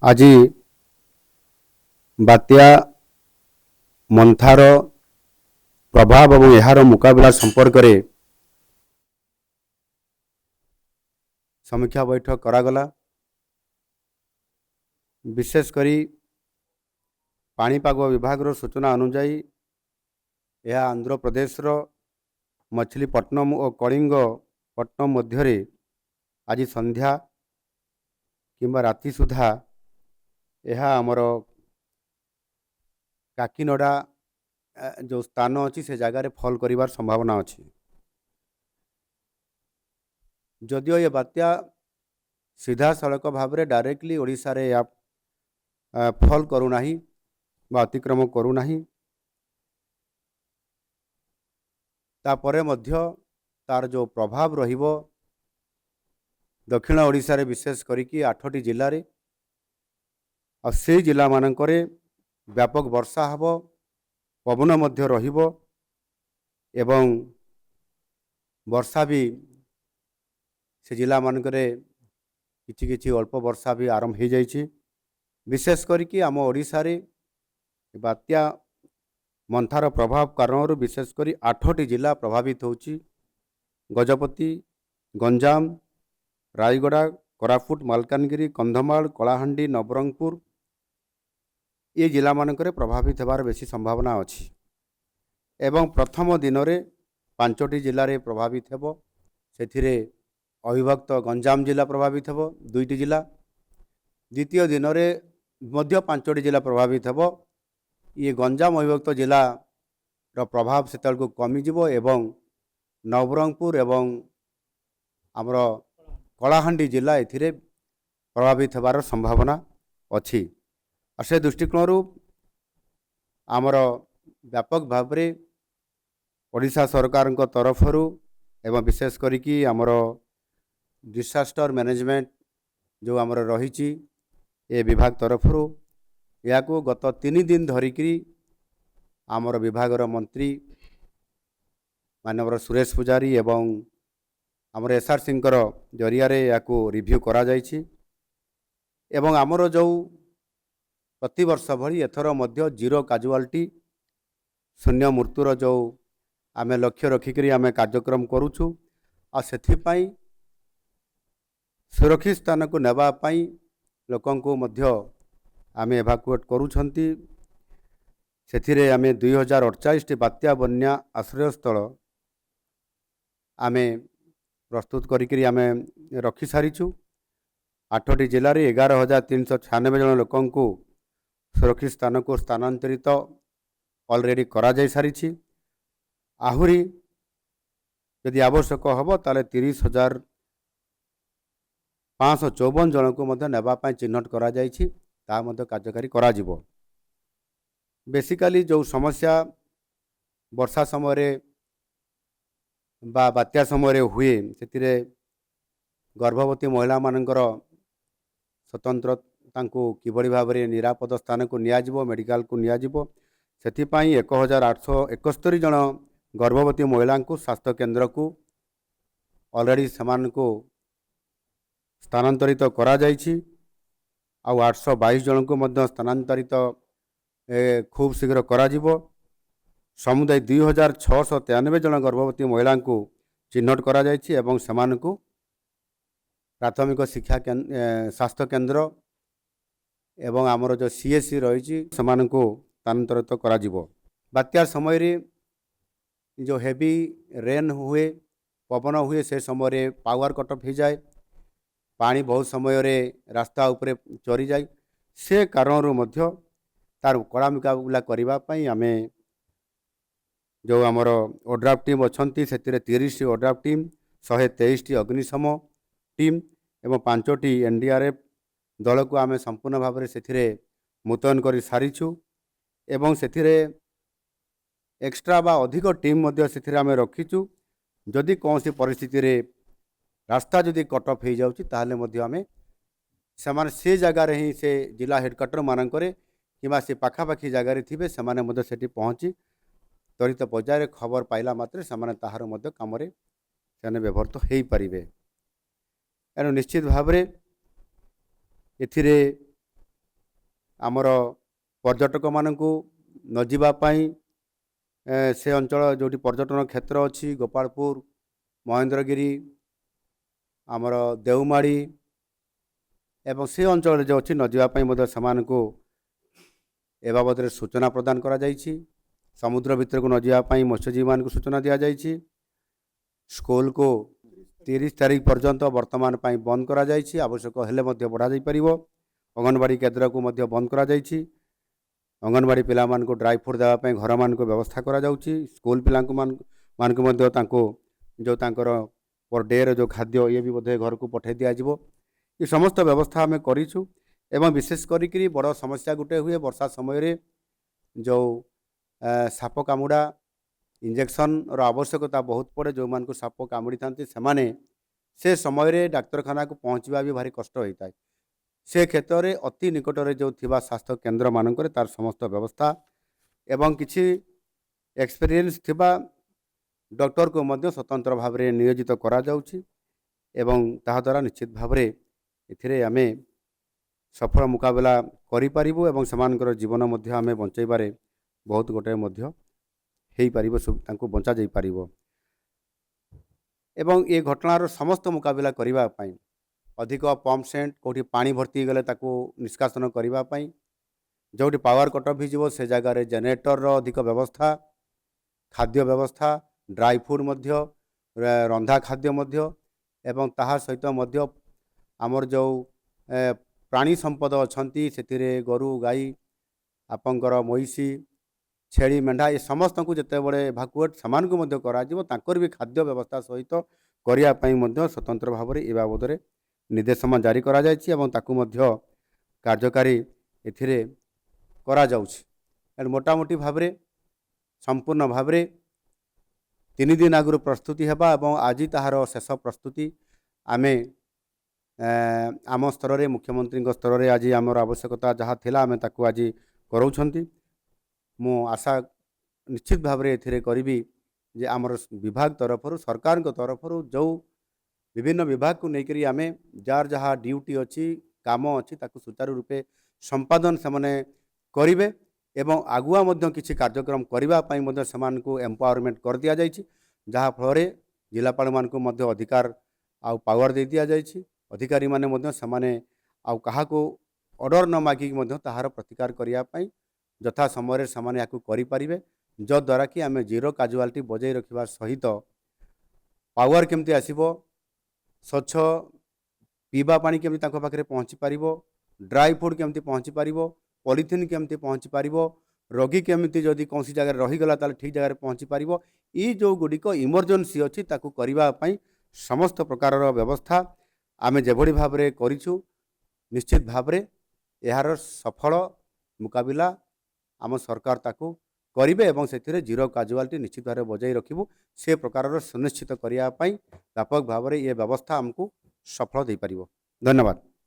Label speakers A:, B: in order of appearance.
A: आज बात्या मंथार प्रभाव और यार मुकाबला संपर्क में समीक्षा बैठक करागला। विशेषकर पाणीपाग विभाग सूचना अनुजाई यह आंध्र प्रदेश मछलीपट्टनम और कलिंगपट्टनम मध्य आज संध्या किंबा राति सुधा यह आमर काकीनडा जो स्थान अच्छी से जगार फल करिवार संभावना अच्छी। जदिओ ये बात्या सीधा सड़क भाव में डायरेक्टली ओडिशा रे या फल करूना बा अतिक्रम करूना तापरे मध्य तार जो प्रभाव रहिबो दक्षिण ओडिशा रे विशेष करिकी 8टी जिल्ला रे और से जिला मानकरे व्यापक वर्षा हब पवन मध्य रहिबो एवं वर्षा भी से जिला मानकरे किछि किछि अल्प वर्षा भी आरंभ हो जाइछि। विशेष करिकी आम ओडिशा रे बात्या मंथार प्रभाव कारण विशेष करी 8टी जिला प्रभावित होछि। गजपति, गंजाम, रायगड़ा, कोरापुट, मालकानगिरी, कंधमाल, कलाहांडी, नवरंगपुर ये जिला मानकरे प्रभावित होबार बेसी संभावना अच्छी। एवं प्रथम दिन में 5टी जिले में प्रभावित हेबो। सेथिरे अविभक्त गंजाम जिला प्रभावित हेबो 2टी जिला। द्वितीय दिन में मध्य 5टी जिला प्रभावित हेबो। ये गंजाम अविभक्त जिला रो प्रभाव सेतल को कमी जिवो एवं नवरंगपुर एवं आमर कलाहांडी जिला एथिरे प्रभावित होबार संभावना अच्छी। और से दृष्टिकोण आमर व्यापक भाव में ओडिशा सरकार तरफ एवं विशेष करिकी आमर डिसास्टर मैनेजमेंट जो आमर रही ए विभाग तरफ या को गत 3 दिन धरिकी आमर विभाग मंत्री मानवर सुरेश पुजारी एवं आमर एसआरसी जरिया या को रिव्यू करा जाइछि। एवं आमर जो प्रति वर्ष भली एथर मध्य जीरो काजुआलिटी शून्य मृत्युर जो आमे लक्ष्य रखिकरी आमे कार्यक्रम करूछु आ सेथिपाई सुरक्षित स्थान को नेबा पाई लोकन को मध्य आमे एवाकुएट करूछंती। सेथिरे आमे 2048 टी बात्या बन्या आश्रय स्थल आमे प्रस्तुत करिकरी आमे रखी सारिछु। 8टी जिल्ला रे 11,396 जन लोकन को सुरक्षित स्थान को स्थानांतरित ऑलरेडी करा जाय सारिछि। आहुरी यदि आवश्यक हबो ताले 30,554 जन को मध्य नेबा पाई चिन्हट करा जायछि ता मध्य कार्यकारी करा जिवो। बेसिकली जो समस्या वर्षा समय रे बा बात्या समय रे हुए सेतिरे गर्भवती महिला मानकर स्वतंत्र तांको किभली भाव में निरापद स्थान को नियाजिबो मेडिकल को नियाजिबो सेथिपाई 1,871 जन गर्भवती महिला को स्वास्थ्य केंद्र को ऑलरेडी समान को स्थानांतरित करा जाइछि। आ 822 जन को मध्य स्थानांतरित खूब शीघ्र करा जिवो। समुदाय 2,693 जन गर्भवती महिला को चिन्हट करा जाइछि एवं समान को प्राथमिक शिक्षा स्वास्थ्य केंद्र एवं आमर जो सीएससी रही समान को स्थानांतरित करा जिवो। बात्या समय रे जो हेवी रेन हुए पवन हुए से समय पावर कट ऑफ हो जाए पानी बहुत समय रे रास्ता उपरे चरी जाए से कारण मध्य तार कड़ा मुकाबला करबा पई आमे जो आमर ओड्राफ टीम अच्छी से 30 टी ओड्राफ टीम 123 टी अग्निशम टीम एवं 5टी एनडीआरएफ दल को आमे संपूर्ण भाव में से मुतयन कर सारीछु। एवं से एक्स्ट्रा बा अधिक टीम मध्य से आमे रखीचु। जदि कौन सी परिस्थिति रे रास्ता जदि कट ऑफ हो जाउछि ताहले मध्य आमे समान से जगह रे ही से जिला हेडक्वार्टर मानकरे किबा से पाखापाखी जगह रे थिबे समान मध्य सेठी पहुँची त्वरित पर्याय खबर पाइला मात्रे समान ताहार मध्य काम रे सेने व्यवहृत हो पारिबे। एनु निश्चित भाव में एथिरे आमर पर्यटक मानू न जावाई से अंचल जो पर्यटन क्षेत्र अच्छी गोपालपुर महेंद्रगिरी आमर देवमाड़ी एवं से अंचल जो अच्छी न जावाई से बाबद सूचना प्रदान करा जाइछि। समुद्र भितर को न जावाई मत्स्यजीवी मान सूचना दि जाइछि। स्कूल को 30 तारीख पर्यंत वर्तमान पाई बंद करा जाइछि। आवश्यक हेले मध्य बढ़ा जाई परिबो। अंगनवाड़ी केन्द्र को मध्य बंद करा जाइछि। अंगनवाड़ी पिला मान को ड्राई फ्रूट देवा पई घर मान को व्यवस्था करा जाउछि। स्कूल पिला मान को मध्य तांको जो तांकर पर डे रो जो खाद्य ये भी बोधे घर को पठे दिया जिवो। ये समस्त व्यवस्था आम करिछु। एवं विशेष करी बड़ समस्या गुटे हुए वर्षा समय रे जो साप कामुड़ा इंजेक्शन रो आवश्यकता बहुत पड़े। जो मान को साप कामुड़ी थांती से समय रे डाक्तरखाना को पहुँचवा भी भारी कष्ट होता है। से क्षेत्र में अति निकट में जो थिबा स्वास्थ्य केन्द्र मानक तार समस्त व्यवस्था एवं किछि एक्सपीरियंस थिबा डॉक्टर को मध्य स्वतंत्र भाव में नियोजित करा जाउछि। एवं ताहा द्वारा निश्चित भाव में एथिरे आमे सफल मुकाबला करि परिबो एवं समानकर जीवन मध्य आमे बंचाइबारे बहुत गोटे मध्य हेई परिबो तांको बंचा जाई परिबो। एवं ये घटनार समस्त मुकाबला करिबा पई अधिक पंप सेट कोठी पानी भर्ती गले ताको निष्कासन करिबा पई जोटी पावर कट ऑफ हो से जगार जेनेरेटर रो अधिक व्यवस्था खाद्य व्यवस्था ड्राई फ्रूट मध्य रंधा खाद्य मध्य एवं ताहा सहित मध्य आमर जो प्राणी संपद अच्छी से गोरु गाई आपंकर महिषी छेड़ी मेढ़ा ये समस्त को जिते बड़े भाकुएट सामान को मध्य कर भी खाद्य व्यवस्था सहित करने स्वतंत्र भाव में ए बाबद निर्देशना जारी करा जायछि एवं ताकू मध्य कार्यकारी एथिरे करा जाउछि। एंड मोटामोटी भाव में संपूर्ण भाव में 3 दिन आगु प्रस्तुति हेबा एवं आज ताहार शेष प्रस्तुति आमे आम स्तर में मुख्यमंत्री स्तर में आज आमर आवश्यकता जहाँ थिला आमे ताकू आज कराउछंती। मु आशा निश्चित भाव में एथिरे करिबी जे आमर विभाग तरफ सरकार तरफ जो विभिन्न विभाग को लेकर आमे जार जहाँ ड्यूटी अच्छी काम अच्छी ताकू सुचारू रूपे संपादन से माने करिवे एवं आगुआ मध्य किछि कार्यक्रम करिबा पई मध्य समान को एम्पावरमेंट कर दिया जाइछि। जहाँ फल जिलापाल मान को मध्य अधिकार आउ पावर दे दिया जाइछि। अधिकारी माने मध्य समाने आउ कहा को ऑर्डर न मागिक मध्य ताहार प्रतिकार करिया पई यथा समय समाने याकू करि परिबे जद्वारा कि आमे जीरो काजुआलिटी बजाई रखिबा सहित पावर केमती आसीबो स्वच्छ पीवा पानी केमती तांको पाखरे पहुँची पारिबो ड्राई फ्रूट केमती पहुँची पारिबो पॉलिथिन केमती पहुँची पारिबो रोगी केमती जदि कौन सी जगह रहीगला ताले ठीक जगह पहुँची पारिबो ई जो गुड़िक इमरजेंसी अच्छी ताकू करिबा पई समस्त प्रकार व्यवस्था आमे जेभଳି भाबरे करिछु। निश्चित भाबरे यार सफल मुकाबिला आम सरकार ताकू करिबे एवं सेथिरे जीरो काजुआलिटी निश्चित भाव बजाई रखिबु से प्रकार सुनिश्चित करिया पई व्यापक भाव में ये व्यवस्था आमको सफल दे पारिबो। धन्यवाद।